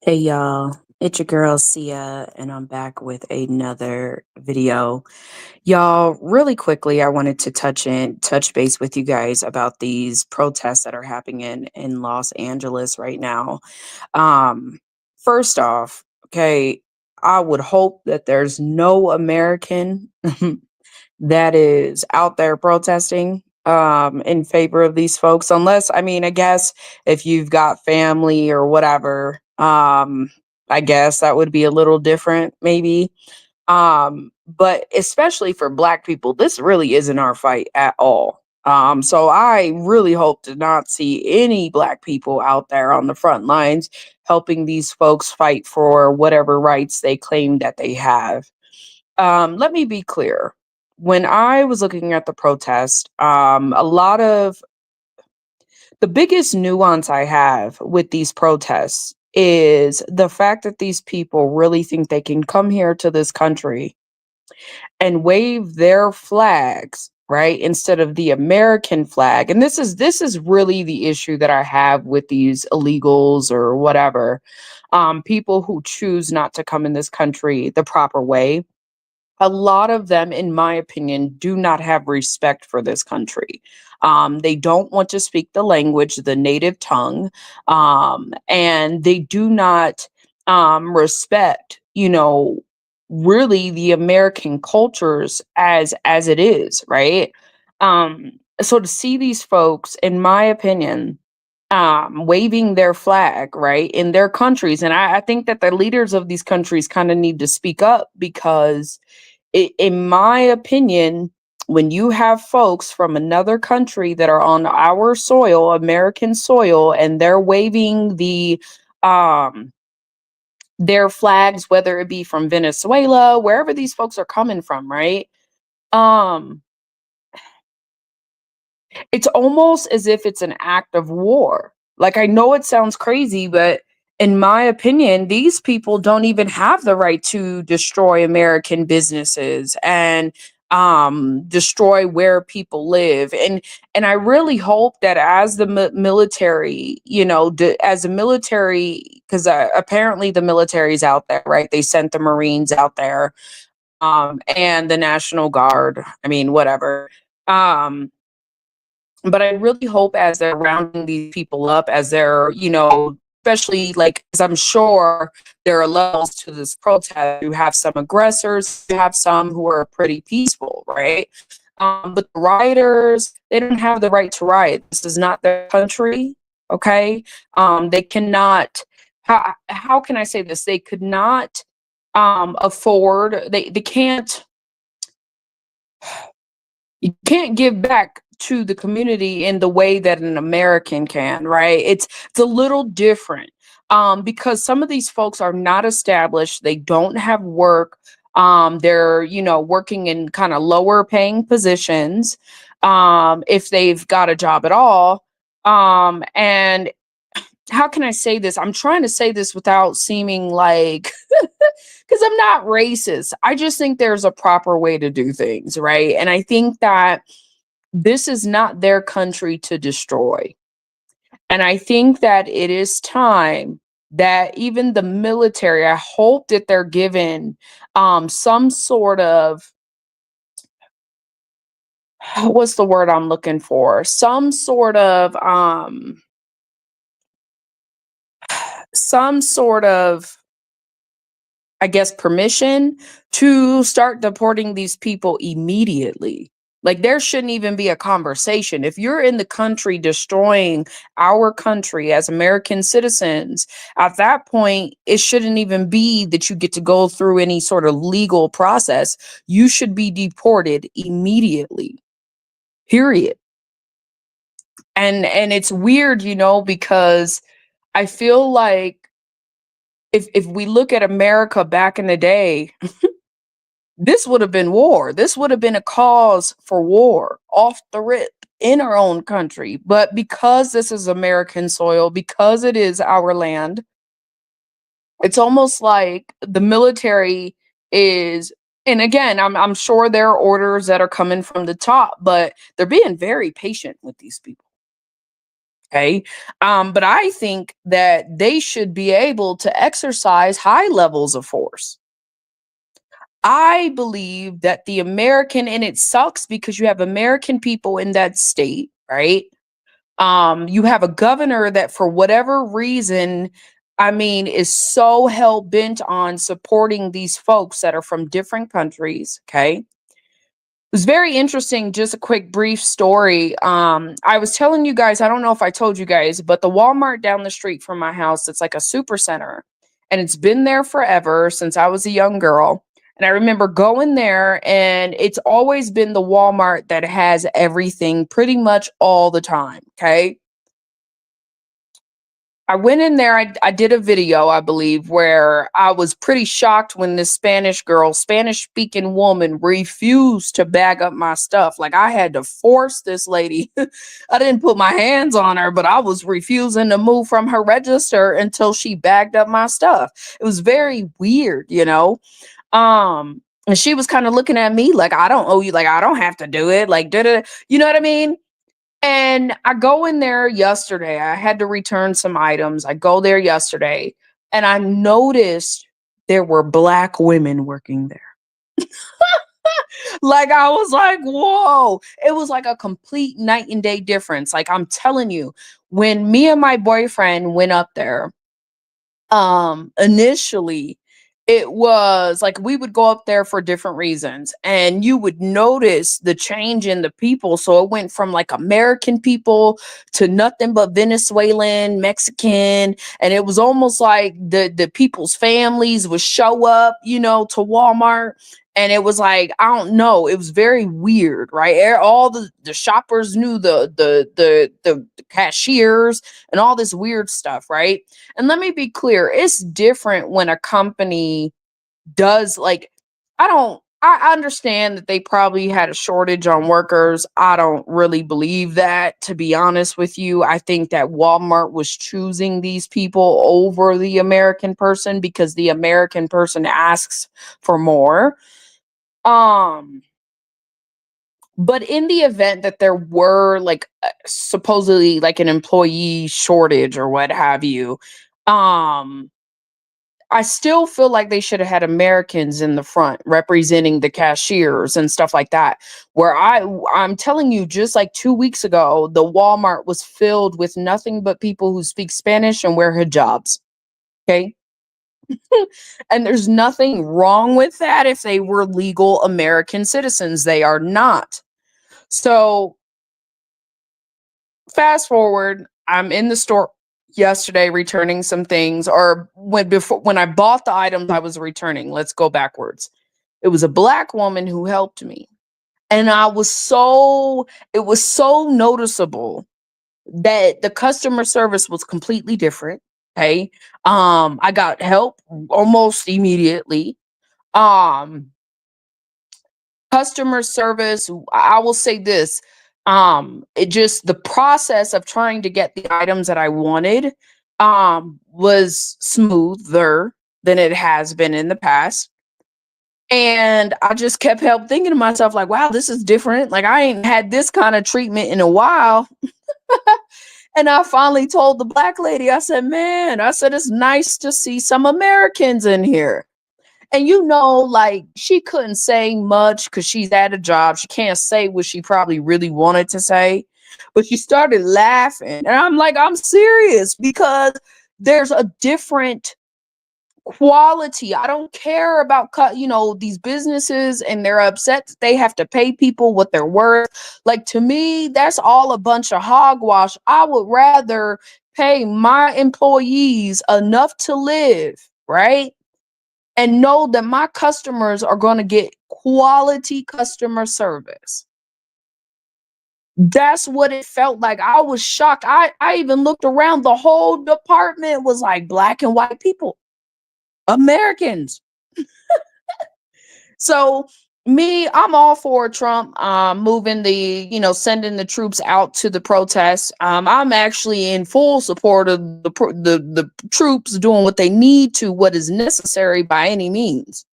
Hey y'all, it's your girl Sia, and I'm back with another video. Y'all, really quickly, I wanted to touch base with you guys about these protests that are happening in Los Angeles right now. Um, First off, okay, I would hope that there's no American that is out there protesting in favor of these folks, unless, I mean, I guess if you've got family or whatever, I guess that would be a little different maybe. But especially for black people, this really isn't our fight at all. So I really hope to not see any black people out there on the front lines helping these folks fight for whatever rights they claim that they have. Let me be clear. When I was looking at the protest, a lot of the biggest nuance I have with these protests is the fact that these people really think they can come here to this country and wave their flags, right, instead of the American flag. And this is really the issue that I have with these illegals or whatever, people who choose not to come in this country the proper way. A lot of them, in my opinion, do not have respect for this country. They don't want to speak the language, the native tongue, and they do not respect, really the American cultures as it is, right? So to see these folks, in my opinion, waving their flag, right, in their countries, and I think that the leaders of these countries kind of need to speak up because in my opinion, when you have folks from another country that are on our soil, American soil, and they're waving um their flags, whether it be from Venezuela, wherever these folks are coming from, right? Um, it's almost as if it's an act of war. Like, I know it sounds crazy, but in my opinion, these people don't even have the right to destroy American businesses and destroy where people live. And I really hope that as the military, as a military, because apparently the military's out there, right? They sent the Marines out there, and the National Guard. I mean, whatever. Um, but I really hope as they're rounding these people up, as they're, especially like, as I'm sure there are levels to this protest. You have some aggressors, you have some who are pretty peaceful, right? But the rioters, they don't have the right to riot. This is not their country, okay? They cannot, how can I say this? They could not afford, they can't, you can't give back to the community in the way that an American can, right? It's a little different. Because some of these folks are not established, they don't have work. They're, working in kind of lower paying positions, if they've got a job at all. And how can I say this? I'm trying to say this without seeming like, because I'm not racist. I just think there's a proper way to do things, right? And I think that this is not their country to destroy. And I think that it is time that even the military, I hope that they're given some sort of, what's the word I'm looking for? Some sort of, I guess, permission to start deporting these people immediately. Like, there shouldn't even be a conversation. If you're in the country destroying our country as American citizens, at that point, it shouldn't even be that you get to go through any sort of legal process. You should be deported immediately. Period. And it's weird, because I feel like if we look at America back in the day, this would have been war. This would have been a cause for war off the rip in our own country. But because this is American soil, because it is our land, it's almost like the military is, and again, I'm sure there are orders that are coming from the top, but they're being very patient with these people. Okay. But I think that they should be able to exercise high levels of force. I believe that the American, and it sucks because you have American people in that state, right? You have a governor that, for whatever reason, I mean, is so hell bent on supporting these folks that are from different countries. Okay. It was very interesting. Just a quick brief story. I was telling you guys, I don't know if I told you guys, but the Walmart down the street from my house, it's like a super center, and it's been there forever since I was a young girl. And I remember going there, and it's always been the Walmart that has everything pretty much all the time. Okay. I went in there, I did a video, I believe, where I was pretty shocked when this Spanish girl, Spanish speaking woman, refused to bag up my stuff. Like, I had to force this lady. I didn't put my hands on her, but I was refusing to move from her register until she bagged up my stuff. It was very weird, you know? And she was kind of looking at me like, I don't owe you, like, I don't have to do it. Like, you know what I mean? And I go in there yesterday. I had to return some items. I go there yesterday and I noticed there were black women working there. Like, I was like, whoa. It was like a complete night and day difference. Like, I'm telling you, when me and my boyfriend went up there, initially it was like we would go up there for different reasons, and you would notice the change in the people. So it went from like American people to nothing but Venezuelan, Mexican, and it was almost like the people's families would show up, you know, to Walmart. And it was like, I don't know, it was very weird, right? All the shoppers knew the cashiers and all this weird stuff, right? And let me be clear, it's different when a company does, like, I understand that they probably had a shortage on workers. I don't really believe that, to be honest with you. I think that Walmart was choosing these people over the American person because the American person asks for more. Um but in the event that there were like supposedly like an employee shortage or what have you, um I still feel like they should have had Americans in the front representing the cashiers and stuff like that. Where I'm telling you, just like 2 weeks ago, the Walmart was filled with nothing but people who speak Spanish and wear hijabs. Okay. And there's nothing wrong with that if they were legal American citizens. They are not. So fast forward, I'm in the store yesterday returning some things, or when I bought the items I was returning. Let's go backwards. It was a black woman who helped me. And it was so noticeable that the customer service was completely different. Okay. I got help almost immediately. Um, Customer service, I will say this, it just, the process of trying to get the items that I wanted was smoother than it has been in the past. And I just kept help thinking to myself, like, wow, this is different. Like, I ain't had this kind of treatment in a while. And I finally told the black lady, I said, man, I said, it's nice to see some Americans in here. And you know, like, she couldn't say much because she's at a job. She can't say what she probably really wanted to say. But she started laughing. And I'm like, I'm serious, because there's a different quality. I don't care about these businesses, and they're upset that they have to pay people what they're worth. Like, to me, that's all a bunch of hogwash. I would rather pay my employees enough to live, right? And know that my customers are going to get quality customer service. That's what it felt like. I was shocked. I even looked around. The whole department was like black and white people, Americans. So me, I'm all for Trump moving sending the troops out to the protests. I'm actually in full support of the troops doing what they need to, what is necessary by any means,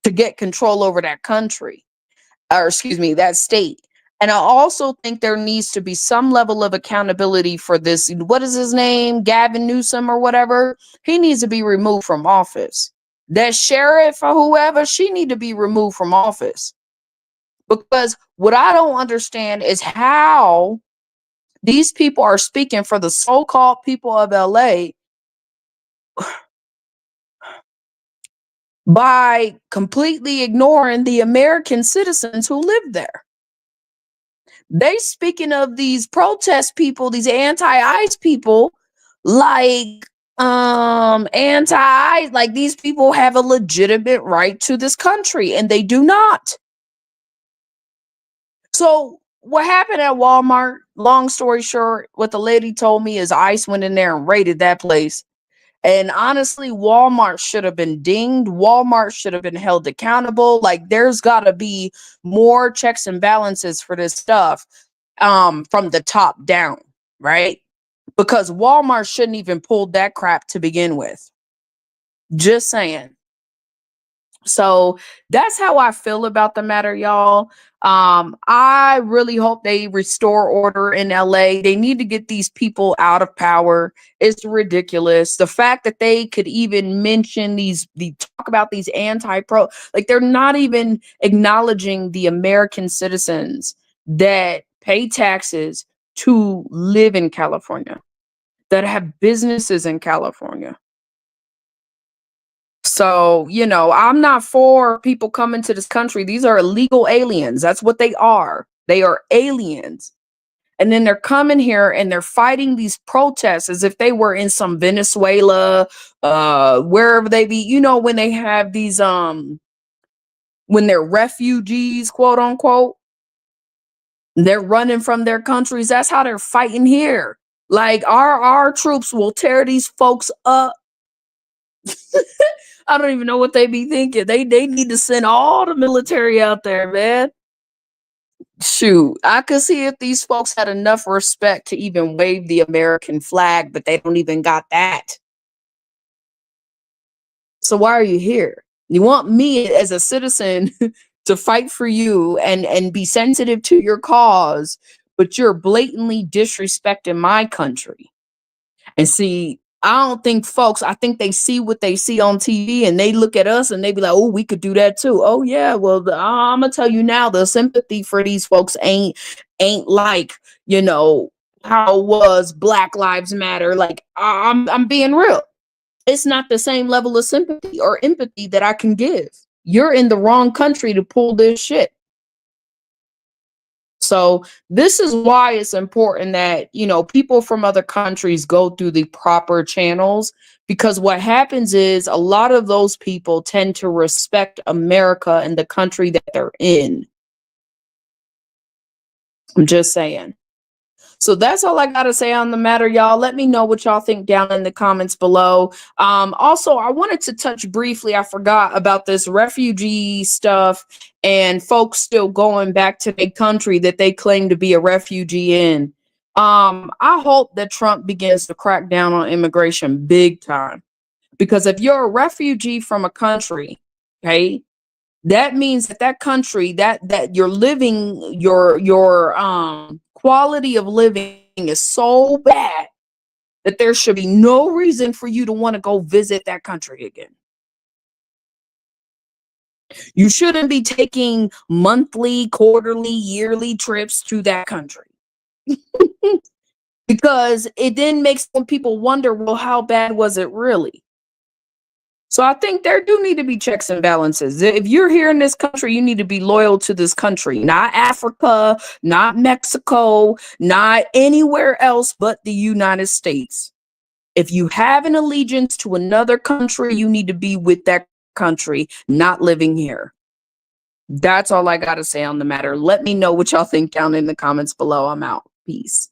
to get control over that country, or excuse me, that state. And I also think there needs to be some level of accountability for this. What is his name? Gavin Newsom or whatever. He needs to be removed from office. That sheriff or whoever, she need to be removed from office. Because what I don't understand is how these people are speaking for the so-called people of LA by completely ignoring the American citizens who live there. They speaking of these protest people, these anti-ICE people, like anti-ICE, like these people have a legitimate right to this country, and they do not. So what happened at Walmart, long story short, what the lady told me is ICE went in there and raided that place. And honestly, Walmart should have been dinged. Walmart should have been held accountable. Like there's got to be more checks and balances for this stuff from the top down, right? Because Walmart shouldn't even pull that crap to begin with. Just saying. So that's how I feel about the matter, y'all. I really hope they restore order in LA. They need to get these people out of power. It's ridiculous. The fact that they could even mention talk about these anti-pro, like they're not even acknowledging the American citizens that pay taxes to live in California, that have businesses in California. So, I'm not for people coming to this country. These are illegal aliens. That's what they are. They are aliens. And then they're coming here and they're fighting these protests as if they were in some Venezuela, wherever they be, when they have these when they're refugees, quote unquote, they're running from their countries. That's how they're fighting here. Like our troops will tear these folks up. I don't even know what they be thinking. They need to send all the military out there, man. Shoot, I could see if these folks had enough respect to even wave the American flag, but they don't even got that. So why are you here? You want me as a citizen to fight for you and be sensitive to your cause, but you're blatantly disrespecting my country. And see, I think they see what they see on TV and they look at us and they be like, oh, we could do that too. Oh yeah. Well, I'm gonna tell you now, the sympathy for these folks ain't like, how it was Black Lives Matter. Like I'm being real. It's not the same level of sympathy or empathy that I can give. You're in the wrong country to pull this shit. So this is why it's important that, people from other countries go through the proper channels, because what happens is a lot of those people tend to respect America and the country that they're in. I'm just saying. So that's all I got to say on the matter, y'all. Let me know what y'all think down in the comments below. Also, I wanted to touch briefly, I forgot about this refugee stuff and folks still going back to their country that they claim to be a refugee in. I hope that Trump begins to crack down on immigration big time, because if you're a refugee from a country, okay, that means that country that you're living, your quality of living is so bad that there should be no reason for you to want to go visit that country again. You shouldn't be taking monthly, quarterly, yearly trips to that country. Because it then makes some people wonder, well, how bad was it really? So I think there do need to be checks and balances. If you're here in this country, you need to be loyal to this country, not Africa, not Mexico, not anywhere else but the United States. If you have an allegiance to another country, you need to be with that country, not living here. That's all I got to say on the matter. Let me know what y'all think down in the comments below. I'm out. Peace.